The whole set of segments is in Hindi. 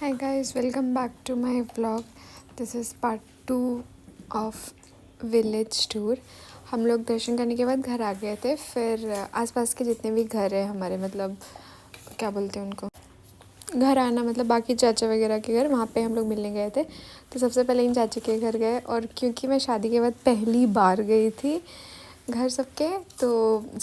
Hi guys, welcome back to my vlog. This is part 2 of village tour. हम लोग दर्शन करने के बाद घर आ गए थे। फिर आसपास के जितने भी घर हैं हमारे, मतलब क्या बोलते हैं उनको, घर आना, मतलब बाकी चाचा वगैरह के घर, वहाँ पे हम लोग मिलने गए थे। तो सबसे पहले इन चाचा के घर गए, और क्योंकि मैं शादी के बाद पहली बार गई थी घर सबके, तो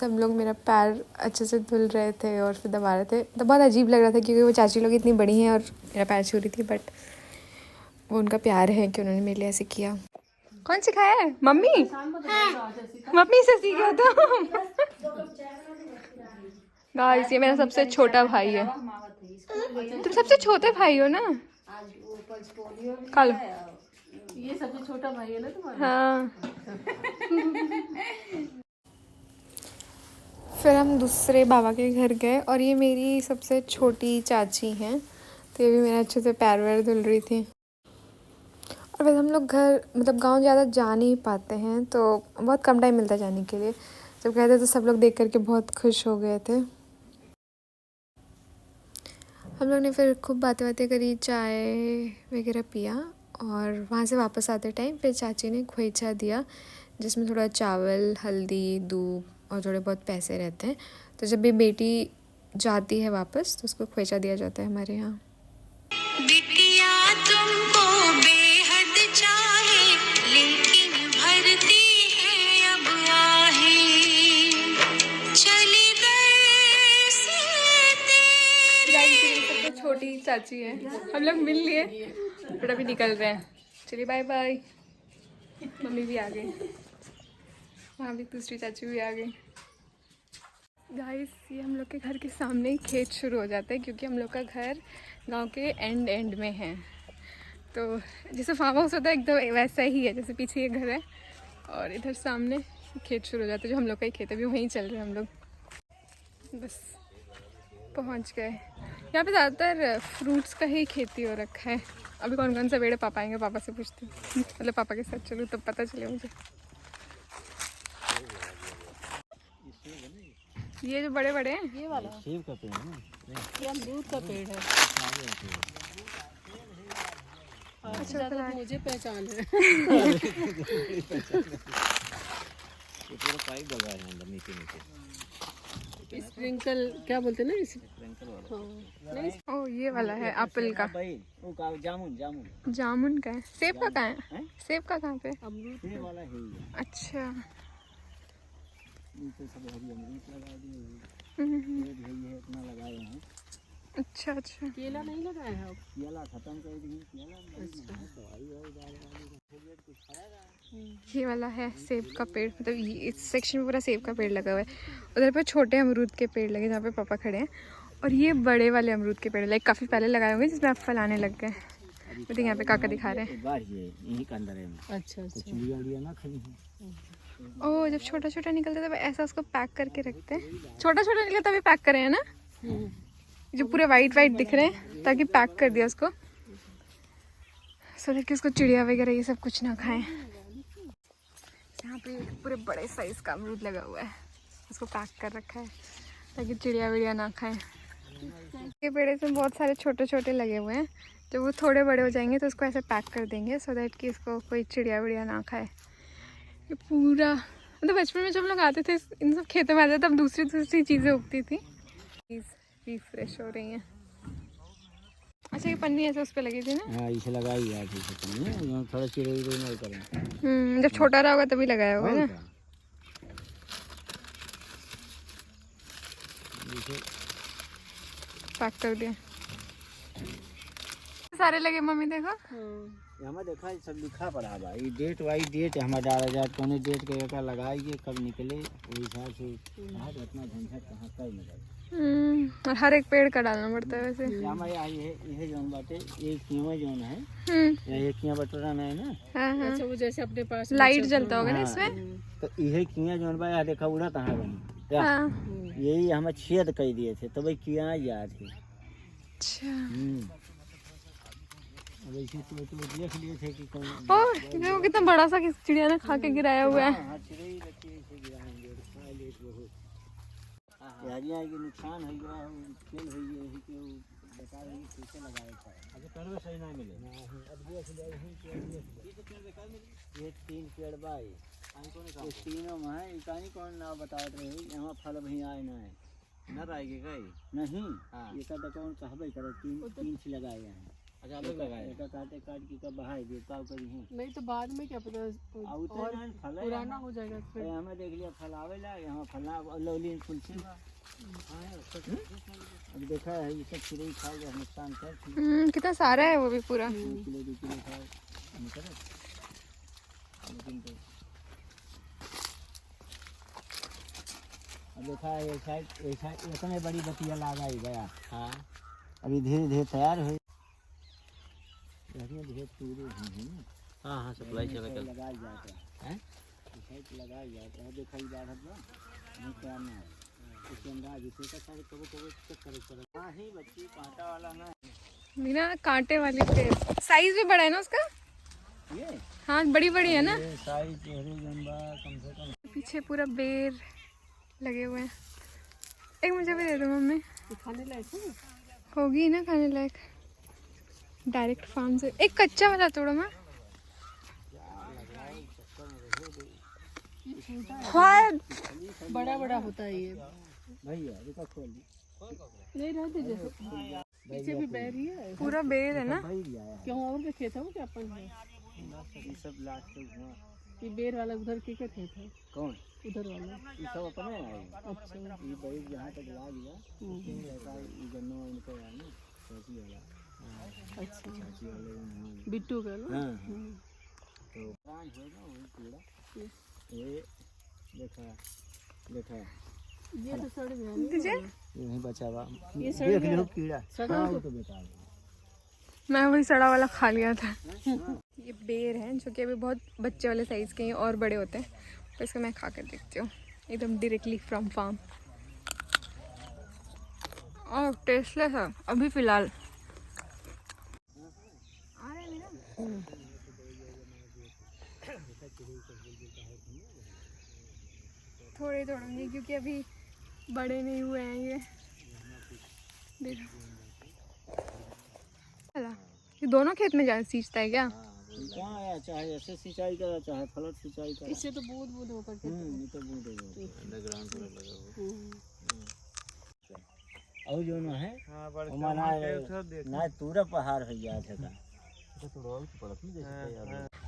सब लोग मेरा पैर अच्छे से धुल रहे थे और फिर दबा रहे थे। तो बहुत अजीब लग रहा था क्योंकि वो चाची लोग इतनी बड़ी हैं और मेरा पैर छू रही थी, बट वो उनका प्यार है कि उन्होंने मेरे लिए ऐसे किया। कौन सिखाया है? मम्मी। मम्मी से सीखा तो। गाइस, ये मेरा सबसे छोटा भाई है। तुम सबसे छोटे भाई हो ना? खा लो। ये सबसे छोटा भाई है ना तुम्हारा? हाँ। फिर हम दूसरे बाबा के घर गए, और ये मेरी सबसे छोटी चाची हैं, तो ये भी मेरे अच्छे से पैर वैर धुल रही थी। और फिर हम लोग घर, मतलब गांव ज़्यादा जा नहीं पाते हैं, तो बहुत कम टाइम मिलता है जाने के लिए। जब गए थे तो सब लोग देख करके बहुत खुश हो गए थे। हम लोग ने फिर खूब बातें बातें करी, चाय वगैरह पिया, और वहाँ से वापस आते टाइम फिर चाची ने खोइचा दिया, जिसमें थोड़ा चावल, हल्दी, दूध और थोड़े बहुत पैसे रहते हैं। तो जब भी बेटी जाती है वापस तो उसको खोइचा दिया जाता है हमारे यहाँ। बिटिया तुमको बेहद चाहे, लेकिन भरती है अब आहें, चली सबसे छोटी चाची है। हम लोग मिल लिए, बट अभी निकल रहे हैं। चलिए बाय बाय। मम्मी भी आ गई, वहाँ भी दूसरी चाची भी आ गई। गाइस, ये हम लोग के घर के सामने ही खेत शुरू हो जाता है, क्योंकि हम लोग का घर गांव के एंड में है। तो जैसे फार्म हाउस होता है एकदम वैसा ही है, जैसे पीछे ये घर है और इधर सामने खेत शुरू हो जाता है, जो हम लोग का ही खेत है। अभी वहीं चल रहे हैं हम लोग, बस पहुंच गए। यहाँ पे ज़्यादातर फ्रूट्स का ही खेती हो रखा है। अभी कौन कौन सा पेड़ है, पापा आएंगे, पापा से पूछती हूँ। मतलब पापा के साथ चलूँ तब पता चले मुझे। ये जो बड़े बड़े हैं, ये वाला सेब का पेड़ है ना, ये अमरूद का पेड़ है। अच्छा, ज़्यादा मुझे पहचान है। ये पूरा पाइप लगा है अंदर नीचे स्प्रिंकल क्या बोलते हैं ना इस? स्प्रिंकल वाला। हाँ, नहीं ओ ये वाला है एप्पल का। वो का जामुन जामुन का है। सेब का कहाँ है? हैं? सेब का कहाँ पे? अमरूद ये वाला है ही। अच्छा। नीचे सब हरी अमरूद लगा दिए, हम्म, ये भी है इतना लगाए हैं। अच्छा अच्छा। केला नहीं लगाया है अब? केला खत्म कर दिए, केला दवाई वाली डाल वाली कुछ फरेगा। ये वाला है सेब का पेड़, मतलब ये इस सेक्शन में पूरा सेब का पेड़ लगा हुआ है। उधर पे छोटे अमरूद के पेड़ लगे जहाँ पे पापा खड़े हैं, और ये बड़े वाले अमरूद के पेड़ लाइक काफ़ी पहले लगाए होंगे, जिसमें अब फल आने लग गए। देखिए यहाँ पे काका दिखा रहे हैं। बाहर ये यहीं के अंदर है। अच्छा कुछ अच्छा। चिड़िया ना खड़ी है। ओह, जब छोटा छोटा निकलता है तब ऐसा उसको पैक करके रखते हैं। छोटा छोटा निकला तभी पैक करे हैं ना, जो पूरे वाइट वाइट दिख रहे हैं, ताकि पैक कर दिया उसको, सो दैट कि उसको चिड़िया वगैरह ये सब कुछ ना खाएं। यहाँ पे पूरे बड़े साइज का अमरूद लगा हुआ है, उसको पैक कर रखा है ताकि चिड़िया विड़िया ना खाएं। ये पेड़ में बहुत सारे छोटे छोटे लगे हुए हैं, जब वो थोड़े बड़े हो जाएंगे तो उसको ऐसे पैक कर देंगे, सो दैट कि इसको कोई चिड़िया विड़िया ना खाए। ये पूरा, मतलब बचपन में जब लोग आते थे इन सब खेतों में आते थे, तब दूसरी दूसरी चीज़ें उगती थी। रिफ्रेश हो रही हैं। अच्छा, ये पन्नी ऐसे उस पर लगी थी ना? हाँ, इसे लगाई यार, थोड़ा चिड़िया नहीं करें। जब छोटा रहा होगा तभी लगाया होगा ना। पैक कर दिया। सारे लगे मम्मी देखो। हमें देखा सब लिखा पड़ा है भाई, डेट वाई डेट हमारा डाला जाए, कौन डेट के का लगाइए कब निकले, वो हिसाब से कहाँ इतना झंझट कहाँ कर निकले। और हर एक पेड़ का डालना पड़ता है वैसे। हमारे ये जोन बाटे, ये कीमा जोन है, ये किया बटोरा में है ना। हाँ हाँ। अच्छा, वो जैसे अपने पास लाइट जलता होगा ना इसमें। तो यही किया जोन बा, यहाँ देखा उड़ा कहाँ बनी, हाँ। यही हमें छेद कर दिए थे, तो भाई किया याद है। अच्छा। अब ऐसे तो देख लिए थे कि कौन। ओह, देखो कितना बड़ा सा चिड़िया ने खा के गिराया हुआ है। हाँ, चिड़ै रखी से गिराएंगे, खा ले बहुत। यारियाँ के नुकसान है, खेल है ये कि बेकार है, पीछे लगाए था अभी पेड़ सही नहीं मिले अब देख ले ये तो पेड़ बेकार मिले। ये 3 पेड़ बाई ये तीनों में है इकानी कौन ना बता रहे यहाँ फल भी आए ना है न रहेगी गई नहीं। हां ये का कौन कहबे करे 3 से लगाए हैं। अच्छा अलग लगाए एक काटे काट के का बहाई देता करी है नहीं तो बाद में क्या पता और पुराना हो जाएगा फिर। हमें देख लिया फल आवेला यहाँ फला लौली फूल से अब देखा है ये सब चिड़ै खा गया नुकसान कर कितना सारा है वो भी पूरा। किलो 2 किलो खा निकल लेकिन तो अब देखा है ये साइड इतने बड़ी बतिया लगाई गया। हाँ अभी धीरे धीरे तैयार हो धीरे पूरे हैं। हाँ हाँ सप्लाई चला लगाया जाता है लगाया जाता है देखा जा रहा नहीं क्या ना है इसके अंदाज इसे का सारे कबो चेक करे हाँ ही बच्ची कांटा वाला ना बिना कांटे वाली पेड़ साइज भी बड़ा है ना उसका। ये हाँ बड़ी बड़ी है ना साइज चेहरे लंबा कम से कम। पीछे पूरा बेर लगे हुए हैं। एक मुझे भी दे दो मम्मी। खाने लायक है होगी ना खाने लायक डायरेक्ट फार्म से। एक कच्चा वाला तोड़ो मैं बड़ा बड़ा होता है ये भैया रुका खोल दी नहीं रहते जैसे पीछे भी बैर ही है पूरा बेर है ना। भैया आया क्यों और का खेत है वो क्या अपन है ये सब लास्ट तक हुआ ये बेर वाला उधर के खेत है कौन उधर वाला। ये सब अपने आए अच्छा ये भाई जहाँ तक ला गया ऐसा ये गन्ना इनको आया ना चाची वाला अच्छा चाची वाले बिट्टू का ना। हाँ तो कान होगा वही कीड़ा ये देखा देखा ये तो सड़ गया तुझे ये नहीं बचा हुआ ये सड़ देख गया। लो कीड़ा सड़ा हाँ, वो तो बेकार है। मैं वही सड़ा वाला खा लिया था। ये बेर हैं जो कि अभी बहुत बच्चे वाले साइज़ के हैं और बड़े होते हैं तो इसको मैं खा कर देखती हूँ एकदम डायरेक्टली फ्रॉम फार्म। और टेस्टलेस है अभी फ़िलहाल। थोड़े तोड़ूंगी क्योंकि अभी बड़े नहीं हुए हैं ये। देखो चला ये दोनों खेत में जा सींचता है क्या। कहाँ आया चाहे ऐसे सिंचाई करा चाहे फ्लड सिंचाई करा इससे तो बूंद बूंद होकर के ये तो बूंद अंडरग्राउंड पूरा लगा हुआ और जो ना है वो मना ना पूरा पहाड़ हो गया था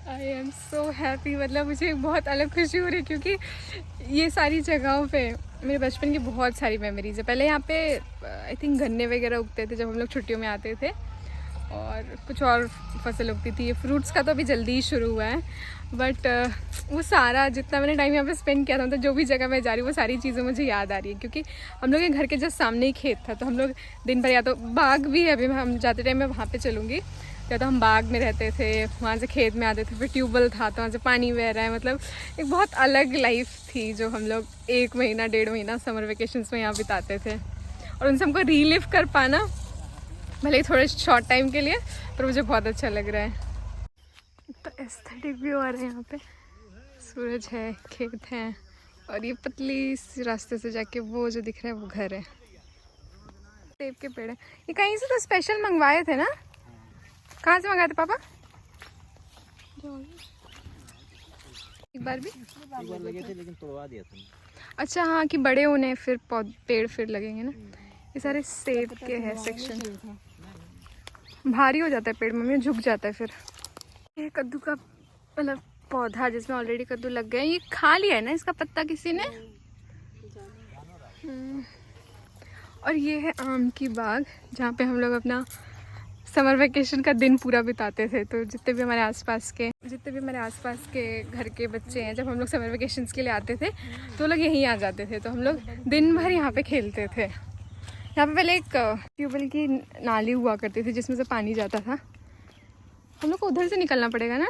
आई एम सो हैप्पी। मतलब मुझे बहुत अलग खुशी हो रही है क्योंकि ये सारी जगहों पे मेरे बचपन की बहुत सारी मेमोरीज है। पहले यहाँ पे आई थिंक गन्ने वगैरह उगते थे जब हम लोग छुट्टियों में आते थे और कुछ और फसल उगती थी। ये फ्रूट्स का तो अभी जल्दी ही शुरू हुआ है बट वो सारा जितना मैंने टाइम यहाँ पे स्पेंड किया था मतलब जो भी जगह मैं जा रही हूँ वो सारी चीज़ें मुझे याद आ रही है क्योंकि हम लोग के घर के जस्ट सामने ही खेत था तो हम लोग दिन भर या तो बाग भी है अभी हम जाते टाइम मैं वहाँ पे चलूँगी या तो हम बाग में रहते थे वहाँ से खेत में आते थे फिर ट्यूबवेल था तो वहाँ से पानी बह रहा है। मतलब एक बहुत अलग लाइफ थी जो हम लोग 1 महीना 1.5 महीना समर वेकेशंस में यहाँ बिताते थे और उनसे हमको रीलिव कर पाना भले ही थोड़े शॉर्ट टाइम के लिए पर मुझे बहुत अच्छा लग रहा है। तो एस्थेटिक व्यू आ रहा है यहाँ पे सूरज है खेत है और ये पतली सी रास्ते से जाके वो जो दिख रहा है वो घर है। सेब के पेड़ है ये कहीं से तो स्पेशल मंगवाए थे ना। कहाँ से मंगाए थे पापा। एक बार लगे थे लेकिन तोड़वा दिया था। अच्छा हाँ कि बड़े होने फिर पेड़ फिर लगेंगे ना। ये सारे सेब के है सेक्शन। भारी हो जाता है पेड़ मम्मी झुक जाता है फिर। ये कद्दू का मतलब पौधा जिसमें ऑलरेडी कद्दू लग गए ये खा लिया है ना इसका पत्ता किसी ने। और ये है आम की बाग जहाँ पे हम लोग अपना समर वेकेशन का दिन पूरा बिताते थे। तो जितने भी हमारे आसपास के घर के बच्चे हैं जब हम लोग समर वेकेशंस के लिए आते थे तो लोग यहीं आ जाते थे तो हम लोग दिन भर यहाँ पे खेलते थे। यहाँ पे पहले एक ट्यूबवेल की नाली हुआ करती थी जिसमें से पानी जाता था। हम लोग को उधर से निकलना पड़ेगा ना।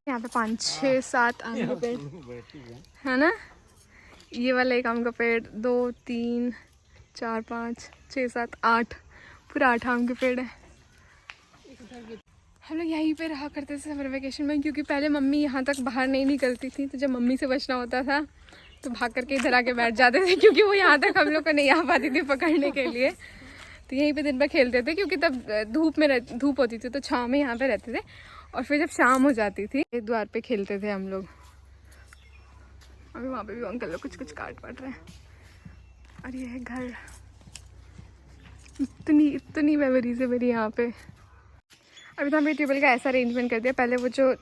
यहाँ पे 5, 6, 7 आम के पेड़ है ना। ये वाला एक आम का पेड़ 2, 3, 4, 5, 6, 7, 8 पूरा 8 आम के पेड़ है। हम लोग यहीं पे रहा करते थे समर वेकेशन में क्योंकि पहले मम्मी यहाँ तक बाहर नहीं निकलती थी तो जब मम्मी से बचना होता था तो भाग करके इधर आके बैठ जाते थे क्योंकि वो यहाँ तक हम लोग को नहीं आ पाती थी पकड़ने के लिए। तो यहीं पे दिन भर खेलते थे क्योंकि तब धूप होती थी तो छाँव में यहाँ पे रहते थे। और फिर जब शाम हो जाती थी द्वार पे खेलते थे हम लोग। अभी वहाँ पे भी अंकल लोग कुछ काट पाट रहे हैं। और ये है घर। इतनी मेमोरीज है मेरी यहाँ पे। अभी तो हमने ट्यूबवेल का ऐसा अरेंजमेंट कर दिया, पहले वो जो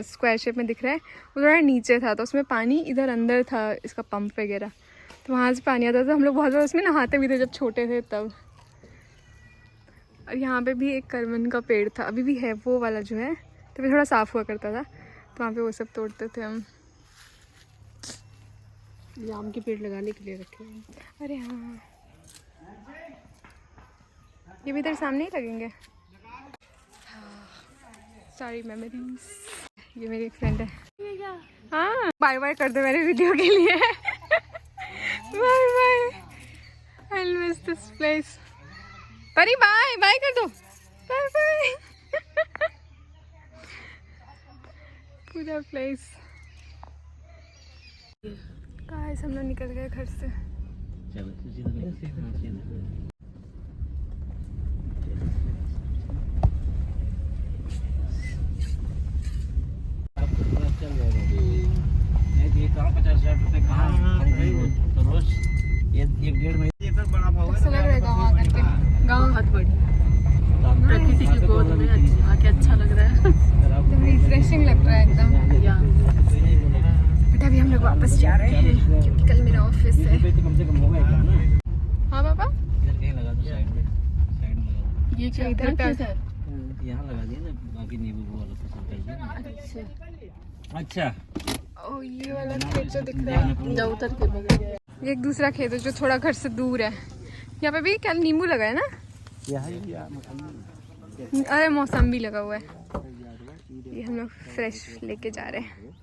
स्क्वायर शेप में दिख रहा है वो थोड़ा नीचे था तो उसमें पानी इधर अंदर था, इसका पंप वगैरह, तो वहाँ से पानी आता था। हम लोग बहुत ज़्यादा उसमें नहाते भी थे जब छोटे थे तब। और यहाँ पे भी एक करवन का पेड़ था, अभी भी है वो वाला जो है, तो भी थोड़ा साफ़ हुआ करता था तो वहाँ पे वो सब तोड़ते थे हम। ये आम के पेड़ लगाने के लिए रखे हैं। अरे हाँ, ये भी इधर सामने ही लगेंगे। सारी मेमोरीज। ये मेरी एक फ्रेंड है। हाँ, बाय बाय कर दो मेरे वीडियो के लिए। Bye bye, I miss this place. Pari bye bye कर दो, बाय बाय। पूरा प्लेस। गाइस हम लोग निकल गए घर से। कैसा लग रहा है गाँव आकर के? गाँव बहुत बढ़िया, प्रकृति की गोद में आके अच्छा लग रहा है। एकदम रिफ्रेशिंग लग रहा है एकदम। बट अभी हम लोग वापस जा रहे हैं क्योंकि कल मेरा ऑफिस है। हाँ पापा, ये क्या इधर पे यहाँ लगा दिया ना, बाकी नींबू वाला फसल कर दिया। अच्छा, ओ ये वाला खेत जो दिख रहा है, जाओ उतर के बगल। ये एक दूसरा खेत है जो थोड़ा घर से दूर है। यहाँ पे भी क्या नींबू लगा है ना? अरे मौसम्बी लगा हुआ है। ये हम लोग फ्रेश लेके जा रहे हैं।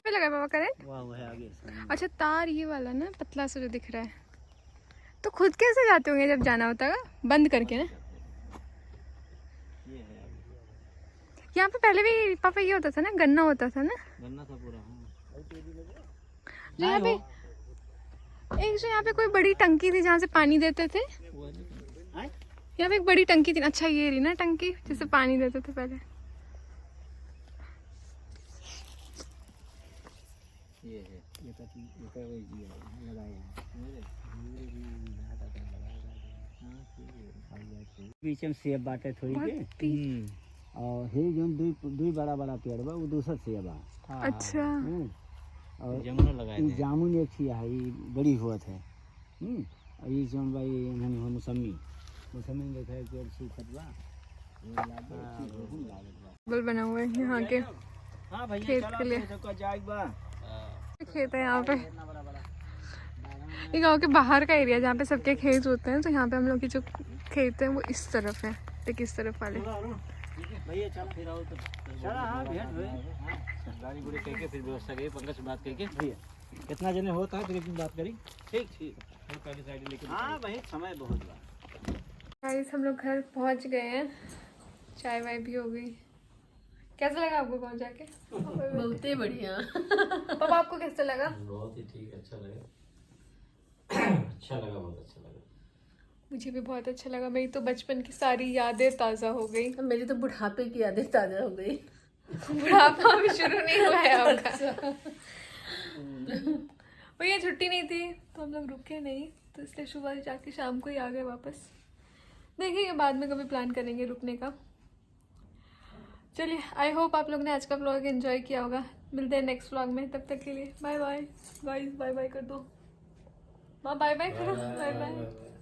पे लगा है पापा करंट? अच्छा, तार ये वाला ना पतला सा जो दिख रहा है। तो खुद कैसे जाते होंगे जब जाना होता है बंद करके ना? यहाँ पे पहले भी पापा ये होता था ना, गन्ना होता था ना? गन्ना था पूरा। जो यहाँ पे एक जो यहाँ पे कोई बड़ी टंकी थी जहाँ से पानी देते थे। यहाँ पे एक बड़ी टंकी थी। अच्छा ये रही ना टंकी जिससे पानी देते थे पहले। ये है, बीच में सेब बाटे थोड़ी के। और हे जो दुई बड़ा बड़ा पेड़ बा वो दूसरा सेब बा। अच्छा, और जामुन एक थी है, बड़ी हुआ है। और ये जो भाई मौसमी देखा है पेड़ सूखत बा, बल बना हुआ है यहाँ के हाँ भैया खेत के लिए। खेत है यहाँ पे। ये गांव के बाहर का एरिया जहाँ पे सबके खेत होते हैं, तो यहाँ पे हम लोग की जो खेत है वो इस तरफ है, एक इस तरफ वाले। भैया चल फिर आओ तो चला। हाँ भेंट हुए, गाड़ी गुड़ी करके फिर व्यवस्था करिए, पंकज से बात करके भैया कितना जने होता है फिर एक दिन बात करी। ठीक ठीक, पहले साइड लेके। हाँ भाई समय बहुत बा। गाइस हम लोग घर पहुँच गए हैं, चाय वाय भी हो गई। कैसा लगा आपको पहुँच जाके? बहुत ही बढ़िया। पापा आपको कैसा लगा? बहुत ही ठीक, अच्छा लगा। अच्छा लगा, बहुत अच्छा लगा। मुझे भी बहुत अच्छा लगा। मेरी तो बचपन की सारी यादें ताज़ा हो गई। मेरी तो बुढ़ापे की यादें ताजा हो गई। बुढ़ापा अभी शुरू नहीं हुआ है आपका। भैया छुट्टी नहीं थी तो हम लोग रुके नहीं, तो इसलिए सुबह जाके शाम को ही आ गए वापस। देखेंगे बाद में कभी प्लान करेंगे रुकने का। चलिए, आई होप आप लोग ने आज का व्लॉग एंजॉय किया होगा। मिलते हैं नेक्स्ट व्लॉग में, तब तक के लिए bye bye. Guys bye bye कर दो। माँ बाय बाय करो, बाय बाय।